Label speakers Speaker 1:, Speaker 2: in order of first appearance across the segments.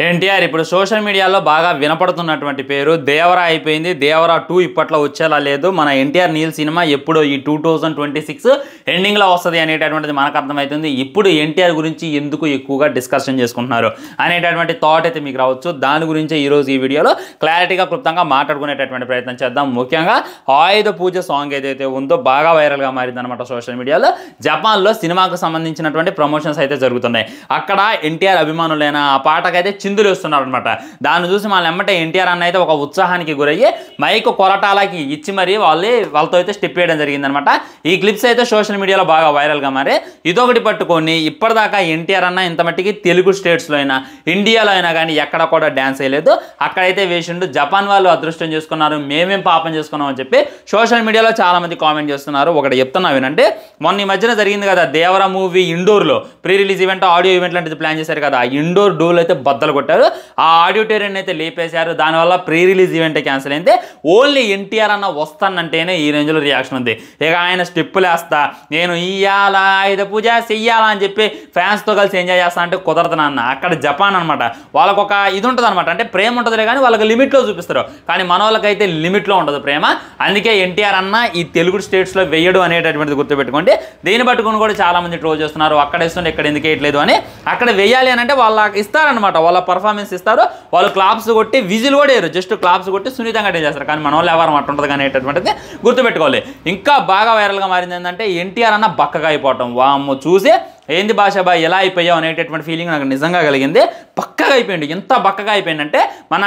Speaker 1: ఎన్టీఆర్ ఇప్పుడు సోషల్ మీడియాలో బాగా వినపడుతున్నటువంటి పేరు దేవరా అయిపోయింది. దేవరా 2 ఇప్పట్లో వచ్చేలా లేదు. మన ఎన్టీఆర్ నీల్ సినిమా ఎప్పుడో ఈ 2026 ఎండింగ్లో వస్తుంది అనేటటువంటిది మనకు అర్థమవుతుంది. ఇప్పుడు ఎన్టీఆర్ గురించి ఎందుకు ఎక్కువగా డిస్కషన్ చేసుకుంటున్నారు అనేటటువంటి థాట్ అయితే మీకు రావచ్చు. దాని గురించి ఈరోజు ఈ వీడియోలో క్లారిటీగా క్లుప్తంగా మాట్లాడుకునేటటువంటి ప్రయత్నం చేద్దాం. ముఖ్యంగా ఆయుధ పూజ సాంగ్ ఏదైతే ఉందో బాగా వైరల్గా మారింది అనమాట సోషల్ మీడియాలో. జపాన్లో సినిమాకు సంబంధించినటువంటి ప్రమోషన్స్ అయితే జరుగుతున్నాయి. అక్కడ ఎన్టీఆర్ అభిమానులైన ఆ పాటకైతే చిందులు వేస్తున్నారు అనమాట. దాన్ని చూసి మన ఎమ్మటే ఎన్టీఆర్ అన్న అయితే ఒక ఉత్సాహానికి గురయ్యి మైక్ కొరటాలకి ఇచ్చి మరి వాళ్ళతో అయితే స్టెప్ వేయడం జరిగిందనమాట. ఈ క్లిప్స్ అయితే సోషల్ మీడియాలో బాగా వైరల్గా మారే. ఇదొకటి పట్టుకొని ఇప్పటిదాకా ఎన్టీఆర్ అన్న ఇంత మట్టికి తెలుగు స్టేట్స్లో అయినా ఇండియాలో అయినా కానీ ఎక్కడ కూడా డ్యాన్స్ వేయలేదు. అక్కడైతే వేసిండు. జపాన్ వాళ్ళు అదృష్టం చేసుకున్నారు, మేమేం పాపం చేసుకున్నాం అని చెప్పి సోషల్ మీడియాలో చాలామంది కామెంట్ చేస్తున్నారు. ఒకటి చెప్తున్నా వినంటే, మొన్న ఈ మధ్యన జరిగింది కదా దేవరా మూవీ ఇండోర్లో pre release event audio event లాంటిది ప్లాన్ చేశారు కదా. ఇండోర్ డోర్లు అయితే బద్దలు కొట్టారు. ఆ ఆడిటోరియం అయితే లేపేశారు. దానివల్ల ప్రీ రిలీజ్ ఈవెంట్ క్యాన్సిల్ అయింది. ఓన్లీ ఎన్టీఆర్ అన్న వస్తానంటేనే ఈ రేంజ్లో రియాక్షన్ ఉంది. ఇక ఆయన స్టెప్పులు వేస్తా, నేను ఇయ్యాలా ఆయుధ పూజ చెయ్యాలా అని చెప్పి ఫ్యాన్స్తో కలిసి ఎంజాయ్ చేస్తా అంటే కుదరదునా అన్న. అక్కడ జపాన్ అనమాట, వాళ్ళకు ఒక ఇది ఉంటుంది అనమాట. అంటే ప్రేమ ఉంటుందిలే కానీ వాళ్ళకి లిమిట్లో చూపిస్తారు. కానీ మన వాళ్ళకైతే లిమిట్లో ఉండదు ప్రేమ. అందుకే ఎన్టీఆర్ అన్న ఈ తెలుగు స్టేట్స్లో వేయడు అనేటటువంటిది గుర్తుపెట్టుకోండి. దీన్ని పట్టుకుని కూడా చాలామంది ట్రోల్ చేస్తున్నారు. అక్కడ ఇస్తుంటే ఇక్కడ ఎందుకు వేయట్లేదు అని. అక్కడ వేయాలి అని అంటే వాళ్ళ ఇస్తారనమాట, వాళ్ళ పర్ఫార్మెన్స్ ఇస్తారు. వాళ్ళు క్లాప్స్ కొట్టి విజిల్ కూడా వేయరు, జస్ట్ క్లాప్స్ కొట్టి సున్నితంగా అటెండ్ చేస్తారు. కానీ మన వాళ్ళు ఎవరు అట్టు ఉంటుంది అనేటటువంటిది గుర్తుపెట్టుకోవాలి. ఇంకా బాగా వైరల్గా మారింది ఏంటంటే ఎన్టీఆర్ అన్న బక్కగా అయిపోవటం. వామ్మో చూసే ఏంది భాష బాయ్ ఎలా అయిపోయావు అనేటటువంటి ఫీలింగ్ నాకు నిజంగా కలిగింది. బక్కగా అయిపోయింది. ఎంత బక్కగా అయిపోయిందంటే మన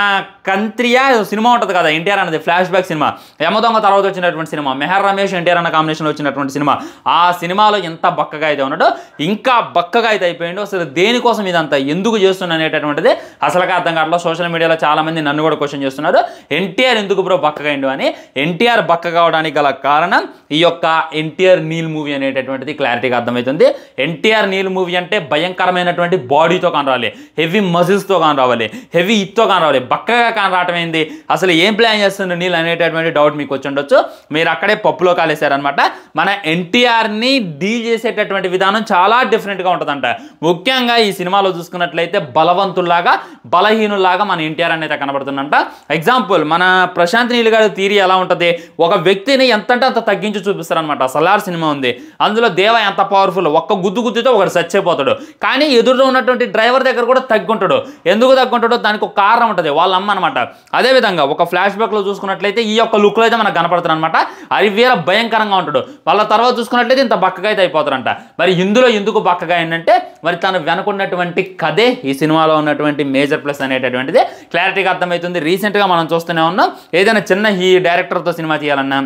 Speaker 1: కంత్రియా సినిమా ఉంటుంది కదా ఎన్టీఆర్ అన్నది, ఫ్లాష్ బ్యాక్ సినిమా, యమదొంగ తర్వాత వచ్చినటువంటి సినిమా, మెహర్ రమేష్ ఎన్టీఆర్ అన్న కాంబినేషన్లో వచ్చినటువంటి సినిమా. ఆ సినిమాలో ఎంత బక్కగా అయితే ఉన్నాడో ఇంకా బక్కగా అయితే అయిపోయిండు. అసలు దేనికోసం ఇదంతా ఎందుకు చేస్తున్నా అనేటటువంటిది అసలుగా అర్థం కావట్లేదు. సోషల్ మీడియాలో చాలామంది నన్ను కూడా క్వశ్చన్ చేస్తున్నారు, ఎన్టీఆర్ ఎందుకు బ్రో బక్కగా అయిండు అని. ఎన్టీఆర్ బక్కగా అవడానికి గల కారణం ఈ యొక్క ఎన్టీఆర్ నీల్ మూవీ అనేటటువంటిది క్లారిటీగా అర్థమవుతుంది. ఎన్టీఆర్ నీల్ మూవీ అంటే భయంకరమైనటువంటి బాడీతో కాని రావాలి, హెవీ మజిల్స్తో కాని రావాలి, హెవీ ఇత్తో కాని రావాలి. బక్కగా కాని రావటం ఏంది, అసలు ఏం ప్లాన్ చేస్తుండే నీల్ అనేటటువంటి డౌట్ మీకు వచ్చి ఉండొచ్చు. మీరు అక్కడే పప్పులో కాలేశారనమాట. మన ఎన్టీఆర్ని డీల్ చేసేటటువంటి విధానం చాలా డిఫరెంట్గా ఉంటుందంట. ముఖ్యంగా ఈ సినిమాలో చూసుకున్నట్లయితే బలవంతుల్లాగా బలహీనుల్లాగా మన ఎన్టీఆర్ అనేది కనబడుతుందంట. ఎగ్జాంపుల్ మన ప్రశాంత్ నీల్ గారి థియరీ ఎలా ఉంటుంది, ఒక వ్యక్తిని ఎంతంటే అంత తగ్గించి చూపిస్తారనమాట. సలార్ సినిమా ఉంది, అందులో దేవ ఎంత పవర్ఫుల్, ఒక్క గుద్దుతో ఒకటి చచ్చిపోతాడు. కానీ ఎదురులో ఉన్నటువంటి డ్రైవర్ దగ్గర కూడా తగ్గుంటాడు. ఎందుకు తగ్గుంటాడో దానికి ఒక కారణం ఉంటుంది, వాళ్ళ అమ్మ అనమాట. అదేవిధంగా ఒక ఫ్లాష్ బ్యాక్లో చూసుకున్నట్లయితే ఈ యొక్క లుక్లో అయితే మనకు కనపడుతుంది అనమాట. అది వేరే భయంకరంగా ఉంటాడు. వాళ్ళ తర్వాత చూసుకున్నట్లయితే ఇంత బక్కగా అయితే అయిపోతారంట. మరి ఇందులో ఎందుకు బక్కగా ఏంటంటే మరి తను వెనుకున్నటువంటి కథే ఈ సినిమాలో ఉన్నటువంటి మేజర్ ప్లస్ అనేటటువంటిది క్లారిటీగా అర్థమవుతుంది. రీసెంట్గా మనం చూస్తూనే ఉన్నాం, ఏదైనా చిన్న ఈ డైరెక్టర్తో సినిమా చేయాలన్నా,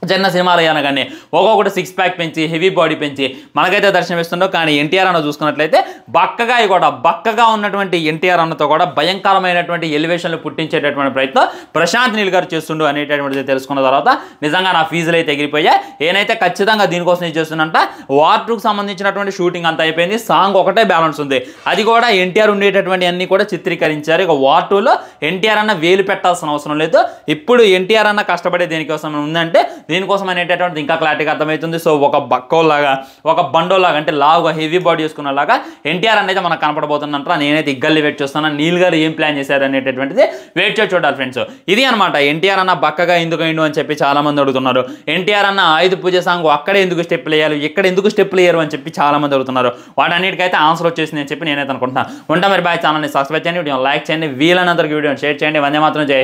Speaker 1: చిన్న సినిమాలు అయ్యాను కానీ ఒక్కొక్కటి 6 ప్యాక్ పెంచి హెవీ బాడీ పెంచి మనకైతే దర్శనం ఇస్తుండో. కానీ ఎన్టీఆర్ అన్న చూసుకున్నట్లయితే బక్కగా ఉన్నటువంటి ఎన్టీఆర్ అన్నతో కూడా భయంకరమైనటువంటి ఎలివేషన్లు పుట్టించేటటువంటి ప్రయత్నం ప్రశాంత్ నీల్ గారు చేస్తుండు అనేటటువంటిది తెలుసుకున్న తర్వాత నిజంగా నా ఫీజులు అయితే ఎగిరిపోయాయి. నేనైతే ఖచ్చితంగా దీనికోసం ఇది చేస్తున్నంట. వార్ 2కి సంబంధించినటువంటి షూటింగ్ అంతా అయిపోయింది. సాంగ్ ఒకటే బ్యాలెన్స్ ఉంది, అది కూడా ఎన్టీఆర్ ఉండేటటువంటి అన్ని కూడా చిత్రీకరించారు. ఇక వార్ 2లో ఎన్టీఆర్ అన్న వేలు పెట్టాల్సిన అవసరం లేదు. ఇప్పుడు ఎన్టీఆర్ అన్న కష్టపడే దేనికోసం ఉందంటే దీనికోసం అనేటటువంటిది ఇంకా క్లారిటీగా అర్థమవుతుంది. సో ఒక బక్కోలాగా, ఒక బండోలాగా, అంటే లావుగా హెవీ బాడీ చేసుకున్నలాగా ఎన్టీఆర్ అనేది మనకు కనపడబోతుందంటారా. నేనైతే ఇగ్గల్లి వెయిట్ చేస్తున్నాను. నీల్ గారు ఏం ప్లాన్ చేశారు అనేటటువంటిది వెయిట్ చేసి చూడాలి ఫ్రెండ్స్. ఇది అనమాట ఎన్టీఆర్ అన్న బక్కగా ఎందుకు అయిండు అని చెప్పి చాలా మంది అడుగుతున్నారు. ఎన్టీఆర్ అన్న ఆయుధ పూజ సాంగ్ అక్కడే ఎందుకు స్టెప్లు వేయాలి, ఇక్కడ ఎందుకు స్టెప్లు వేయరు అని చెప్పి చాలా మంది అడుగుతున్నారు. వాటన్నిటికైతే ఆన్సర్ వచ్చేసింది అని చెప్పి నేనైతే అనుకుంటున్నాను. ఉంటా మరి బాయ్. ఛానల్ని సబ్స్క్రైబ్ చేయండి, వీడియో లైక్ చేయండి, వీలైనంతవరకు వీడియోని షేర్ చేయండి. వందే మాత్రం జై